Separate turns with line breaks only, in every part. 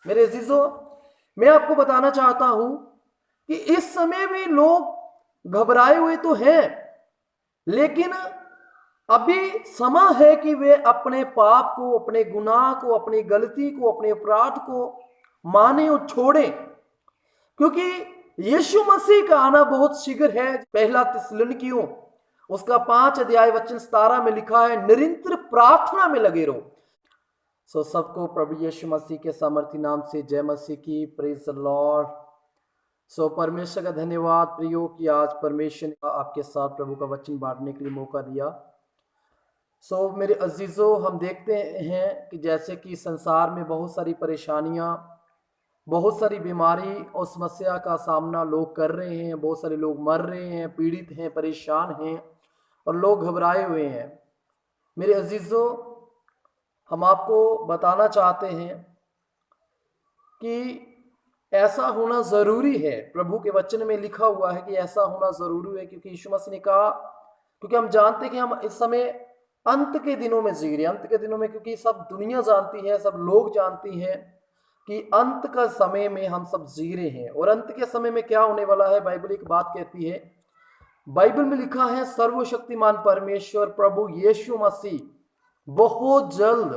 मेरे अजीजों, मैं आपको बताना चाहता हूं कि इस समय भी लोग घबराए हुए तो हैं, लेकिन अभी समय है कि वे अपने पाप को, अपने गुनाह को, अपनी गलती को, अपने अपराध को माने और छोड़ें, क्योंकि यीशु मसीह का आना बहुत शीघ्र है। पहला थिस्सलुनीकियों उसका 5 अध्याय वचन 17 में लिखा है, निरंतर प्रार्थना में लगे रहो। सबको प्रभु यीशु मसीह के सामर्थी नाम से जय मसीह की। Praise the Lord. परमेश्वर का धन्यवाद प्रियो कि आज परमेश्वर ने आपके साथ प्रभु का वचन बांटने के लिए मौका दिया। मेरे अजीजों, हम देखते हैं कि जैसे कि संसार में बहुत सारी परेशानियां, बहुत सारी बीमारी और समस्या का सामना लोग कर रहे हैं। बहुत सारे लोग मर रहे हैं, पीड़ित हैं, परेशान हैं और लोग घबराए हुए हैं। मेरे अजीजों, हम आपको बताना चाहते हैं कि ऐसा होना जरूरी है। प्रभु के वचन में लिखा हुआ है कि ऐसा होना जरूरी है, क्योंकि यीशु मसीह ने कहा, क्योंकि हम जानते हैं कि हम इस समय अंत के दिनों में जी रहे हैं। अंत के दिनों में, क्योंकि सब दुनिया जानती है, सब लोग जानती हैं कि अंत का समय में हम सब जी रहे हैं। और अंत के समय में क्या होने वाला है, बाइबल एक बात कहती है। बाइबल में लिखा है, सर्वशक्तिमान परमेश्वर प्रभु यीशु मसीह बहुत जल्द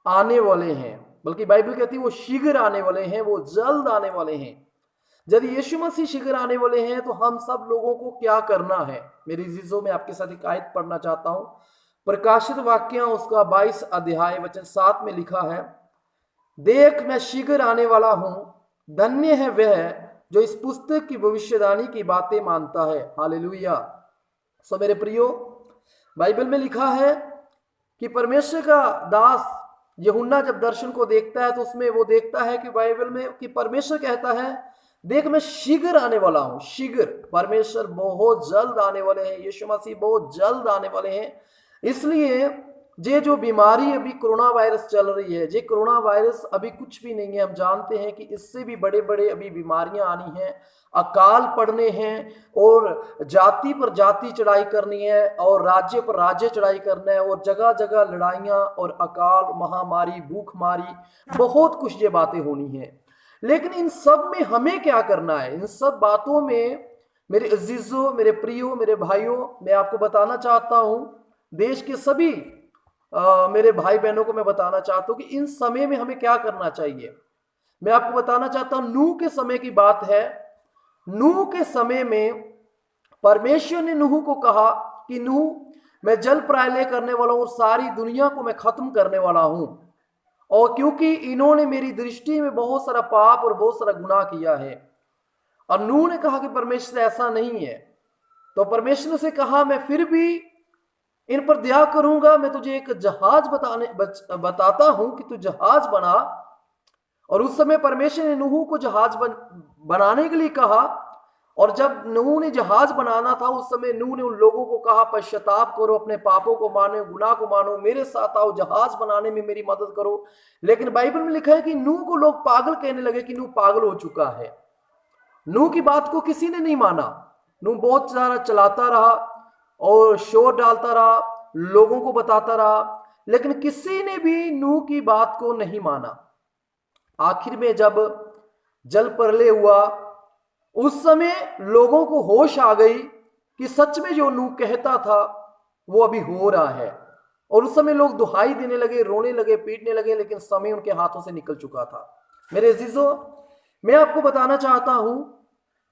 आने वाले हैं। बल्कि बाइबल कहती है वो शीघ्र आने वाले हैं, वो जल्द आने वाले हैं। यदि यीशु मसीह शीघ्र आने वाले हैं तो हम सब लोगों को क्या करना है। मेरी चीजों में आपके साथ एक आयत पढ़ना चाहता हूं। प्रकाशित वाक्य उसका 22 अध्याय वचन 7 में लिखा है, देख मैं शीघ्र आने वाला हूं, धन्य है वह जो इस पुस्तक की भविष्यवाणी की बातें मानता है। हालेलुया। मेरे प्रियो, बाइबल में लिखा है कि परमेश्वर का दास यूहन्ना जब दर्शन को देखता है तो उसमें वो देखता है कि बाइबल में कि परमेश्वर कहता है, देख मैं शीघ्र आने वाला हूं। शीघ्र, परमेश्वर बहुत जल्द आने वाले हैं, यीशु मसीह बहुत जल्द आने वाले हैं। इसलिए ये जो बीमारी अभी कोरोना वायरस चल रही है, ये कोरोना वायरस अभी कुछ भी नहीं है। हम जानते हैं कि इससे भी बड़े बड़े अभी बीमारियां आनी हैं, अकाल पड़ने हैं, और जाति पर जाति चढ़ाई करनी है, और राज्य पर राज्य चढ़ाई करना है, और जगह जगह लड़ाइयां और अकाल, महामारी, भूखमारी, बहुत कुछ ये बातें होनी है। लेकिन इन सब में हमें क्या करना है? इन सब बातों में मेरे अजीजों, मेरे प्रियो, मेरे भाइयों, मैं आपको बताना चाहता हूं, देश के सभी मेरे भाई बहनों को मैं बताना चाहता हूं कि इन समय में हमें क्या करना चाहिए। मैं आपको बताना चाहता हूं, नूह के समय की बात है। नूह के समय में परमेश्वर ने नूह को कहा कि नूह, मैं जल प्रलय करने वाला हूं और सारी दुनिया को मैं खत्म करने वाला हूं, और क्योंकि इन्होंने मेरी दृष्टि में बहुत सारा पाप और बहुत सारा गुनाह किया है। और नूह ने कहा कि परमेश्वर ऐसा नहीं है। तो परमेश्वर ने कहा, मैं फिर भी इन पर दया करूंगा, मैं तुझे एक जहाज बताता हूं कि तू जहाज बना। और उस समय परमेश्वर ने नूह को जहाज बनाने के लिए कहा। और जब नूह ने जहाज बनाना था, उस समय नूह ने उन लोगों को कहा, पश्चाताप करो, अपने पापों को मानो, गुनाह को मानो, मेरे साथ आओ, जहाज बनाने में मेरी मदद करो। लेकिन बाइबल में लिखा है कि नूह को लोग पागल कहने लगे कि नूह पागल हो चुका है। नूह की बात को किसी ने नहीं माना। नूह बहुत सारा चलाता रहा और शोर डालता रहा, लोगों को बताता रहा, लेकिन किसी ने भी नूह की बात को नहीं माना। आखिर में जब जल प्रलय हुआ, उस समय लोगों को होश आ गई कि सच में जो नूह कहता था वो अभी हो रहा है। और उस समय लोग दुहाई देने लगे, रोने लगे, पीटने लगे, लेकिन समय उनके हाथों से निकल चुका था। मेरे अजीजों, मैं आपको बताना चाहता हूं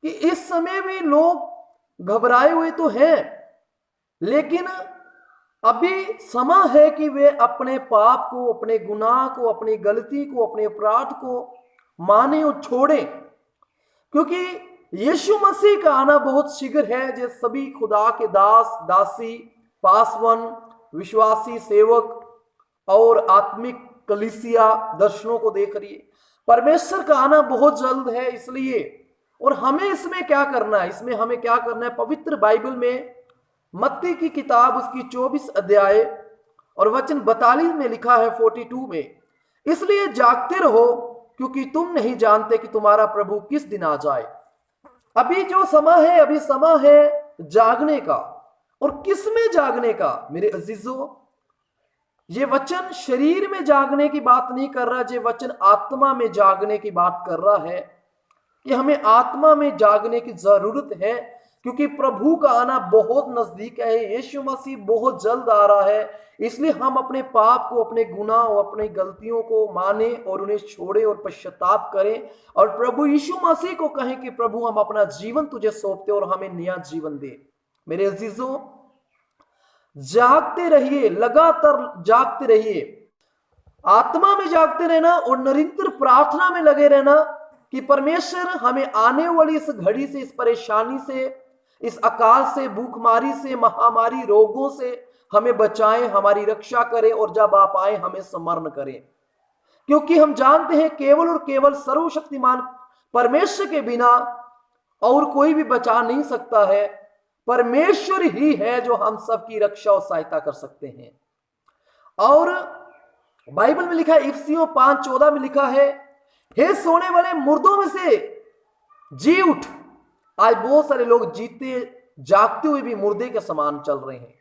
कि इस समय भी लोग घबराए हुए तो हैं, लेकिन अभी समय है कि वे अपने पाप को, अपने गुनाह को, अपनी गलती को, अपने अपराध को माने और छोड़ें, क्योंकि यीशु मसीह का आना बहुत शीघ्र है। जो सभी खुदा के दास, दासी, पासवन, विश्वासी, सेवक और आत्मिक कलीसिया दर्शनों को देख रही है, परमेश्वर का आना बहुत जल्द है। इसलिए, और हमें इसमें क्या करना है? इसमें हमें क्या करना है? पवित्र बाइबल में मत्ती की किताब उसकी 24 अध्याय और वचन 42 में लिखा है, 42 में, इसलिए जागते रहो, क्योंकि तुम नहीं जानते कि तुम्हारा प्रभु किस दिन आ जाए। अभी जो समय है, अभी समय है जागने का। और किस में जागने का? मेरे अजीजों, ये वचन शरीर में जागने की बात नहीं कर रहा, ये वचन आत्मा में जागने की बात कर रहा है कि हमें आत्मा में जागने की जरूरत है, क्योंकि प्रभु का आना बहुत नजदीक है। यीशु मसीह बहुत जल्द आ रहा है। इसलिए हम अपने पाप को, अपने गुनाह और अपनी गलतियों को माने और उन्हें छोड़े और पश्चाताप करें और प्रभु यीशु मसीह को कहें कि प्रभु हम अपना जीवन तुझे सौंपते और हमें नया जीवन दे। मेरे अजीजों, जागते रहिए, लगातार जागते रहिए, आत्मा में जागते रहना और निरंतर प्रार्थना में लगे रहना कि परमेश्वर हमें आने वाली इस घड़ी से, इस परेशानी से, इस अकाल से, भूखमारी से, महामारी, रोगों से हमें बचाएं, हमारी रक्षा करें और जब आप आए हमें स्मरण करें, क्योंकि हम जानते हैं केवल और केवल सर्वशक्तिमान परमेश्वर के बिना और कोई भी बचा नहीं सकता है। परमेश्वर ही है जो हम सबकी रक्षा और सहायता कर सकते हैं। और बाइबल में लिखा है, इफिसियों 5:14 में लिखा है, हे सोने वाले मुर्दों में से जी उठ। आज बहुत सारे लोग जीते जागते हुए भी मुर्दे के समान चल रहे हैं।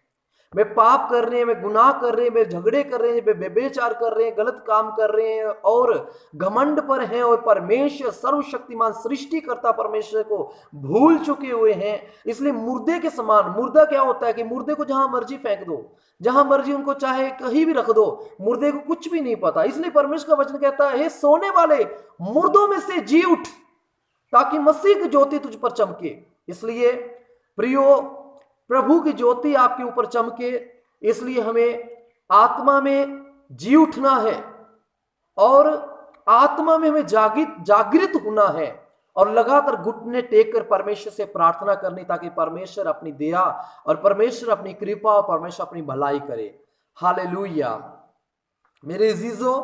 वे पाप कर रहे हैं, वे गुनाह कर रहे हैं, वे झगड़े कर रहे हैं, वे व्यभिचार कर रहे हैं, गलत काम कर रहे हैं और घमंड पर हैं और परमेश्वर सर्वशक्तिमान सृष्टिकर्ता परमेश्वर को भूल चुके हुए हैं। इसलिए मुर्दे के समान, मुर्दा क्या होता है कि मुर्दे को जहां मर्जी फेंक दो, जहां मर्जी उनको चाहे कहीं भी रख दो, मुर्दे को कुछ भी नहीं पता। इसलिए परमेश्वर का वचन कहता है, हे सोने वाले मुर्दों में से जी उठ ताकि मसीह की ज्योति तुझ पर चमके। इसलिए प्रियो, प्रभु की ज्योति आपके ऊपर चमके, इसलिए हमें आत्मा में जी उठना है और आत्मा में हमें जागृत होना है और लगातार घुटने टेक कर परमेश्वर से प्रार्थना करनी, ताकि परमेश्वर अपनी दया और परमेश्वर अपनी कृपा और परमेश्वर अपनी भलाई करे। हालेलुया। मेरे अजीजों,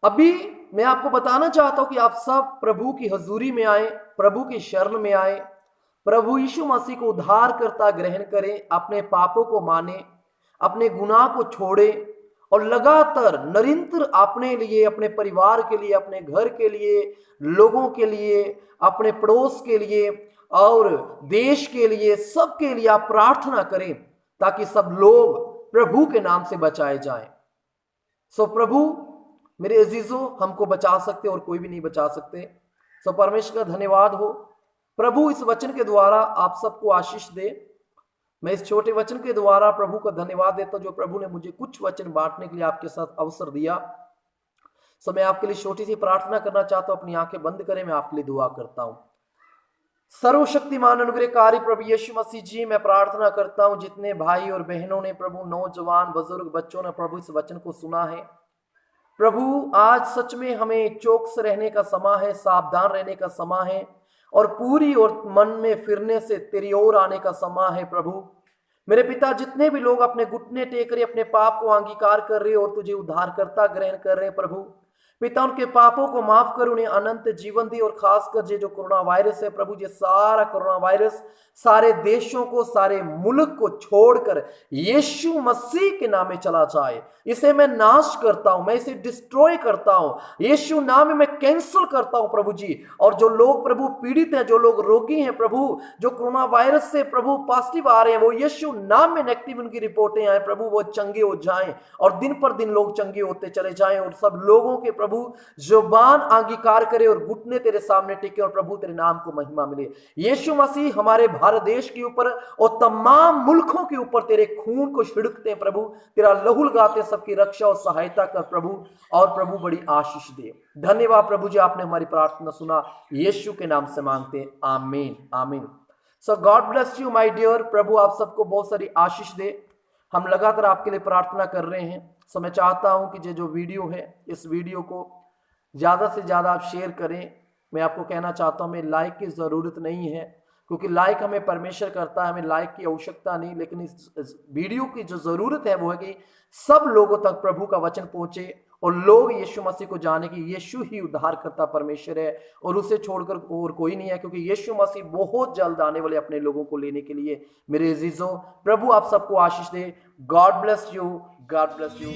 अभी मैं आपको बताना चाहता हूं कि आप सब प्रभु की हजूरी में आए, प्रभु की शरण में आए, प्रभु यीशु मसीह को उद्धारकर्ता ग्रहण करें, अपने पापों को माने, अपने गुनाह को छोड़े और लगातार निरंतर अपने लिए, अपने परिवार के लिए, अपने घर के लिए, लोगों के लिए, अपने पड़ोस के लिए और देश के लिए, सबके लिए आप प्रार्थना करें ताकि सब लोग प्रभु के नाम से बचाए जाएं। सो प्रभु मेरे अजीजों हमको बचा सकते और कोई भी नहीं बचा सकते। सो परमेश्वर का धन्यवाद हो। प्रभु इस वचन के द्वारा आप सबको आशीष दे। मैं इस छोटे वचन के द्वारा प्रभु का धन्यवाद देता हूं जो प्रभु ने मुझे कुछ वचन बांटने के लिए आपके साथ अवसर दिया। सो मैं आपके लिए छोटी सी प्रार्थना करना चाहता हूं। अपनी आंखें बंद करें, मैं आपके लिए दुआ करता हूं। सर्वशक्तिमान अनुग्रहकारी प्रभु यीशु मसीह जी, मैं प्रार्थना करता हूं जितने भाई और बहनों ने, प्रभु नौजवान, बुजुर्ग, बच्चों ने प्रभु इस वचन को सुना है, प्रभु आज सच में हमें चौकस रहने का समय है, सावधान रहने का समय है और पूरी और मन में फिरने से तेरी ओर आने का समय है। प्रभु मेरे पिता, जितने भी लोग अपने घुटने टेक रहे, अपने पाप को अंगीकार कर रहे और तुझे उद्धारकर्ता ग्रहण कर रहे हैं, प्रभु पिता उनके पापों को माफ कर उन्हें अनंत जीवन दी। और खासकर ये जो कोरोना वायरस है प्रभु, ये सारा कोरोना वायरस सारे देशों को, सारे मुल्क को छोड़कर यीशु मसीह के नाम में चला जाए। इसे मैं नाश करता हूं, मैं इसे डिस्ट्रॉय करता हूं, यीशु नाम में मैं कैंसिल करता हूं प्रभु जी। और जो लोग प्रभु पीड़ित हैं, जो लोग रोगी हैं प्रभु, जो कोरोना वायरस से प्रभु पॉजिटिव आ रहे हैं, वो यीशु नाम में नेगेटिव उनकी रिपोर्टें आए प्रभु, वो चंगे हो जाएं और दिन पर दिन लोग चंगे होते चले जाएं और सब लोगों के प्रभु जुबान अंगीकार करे और घुटने तेरे सामने टिके और प्रभु तेरे नाम को महिमा मिले। यीशु मसीह हमारे भारत देश के ऊपर और तमाम मुल्कों के ऊपर तेरे खून को छिड़कते हैं प्रभु, तेरा लहू लगाते, सबकी रक्षा और सहायता कर प्रभु, और प्रभु बड़ी आशीष दे। धन्यवाद प्रभु जी, आपने हमारी प्रार्थना सुना, यीशु के नाम से मांगते हैं, आमीन आमीन। So God bless you my dear. प्रभु आप सबको बहुत सारी आशीष दे। हम लगातार आपके लिए प्रार्थना कर रहे हैं। सो मैं चाहता हूं कि ये जो वीडियो है, इस वीडियो को ज़्यादा से ज़्यादा आप शेयर करें। मैं आपको कहना चाहता हूं, हमें लाइक की ज़रूरत नहीं है, क्योंकि लाइक हमें परमेश्वर करता है, हमें लाइक की आवश्यकता नहीं। लेकिन इस वीडियो की जो ज़रूरत है वो है कि सब लोगों तक प्रभु का वचन पहुंचे और लोग यीशु मसीह को जाने कि यीशु ही उद्धार करता परमेश्वर है और उसे छोड़कर और कोई नहीं है, क्योंकि यीशु मसीह बहुत जल्द आने वाले अपने लोगों को लेने के लिए। मेरे अजीजों, प्रभु आप सबको आशीष दे। God bless you, God bless you.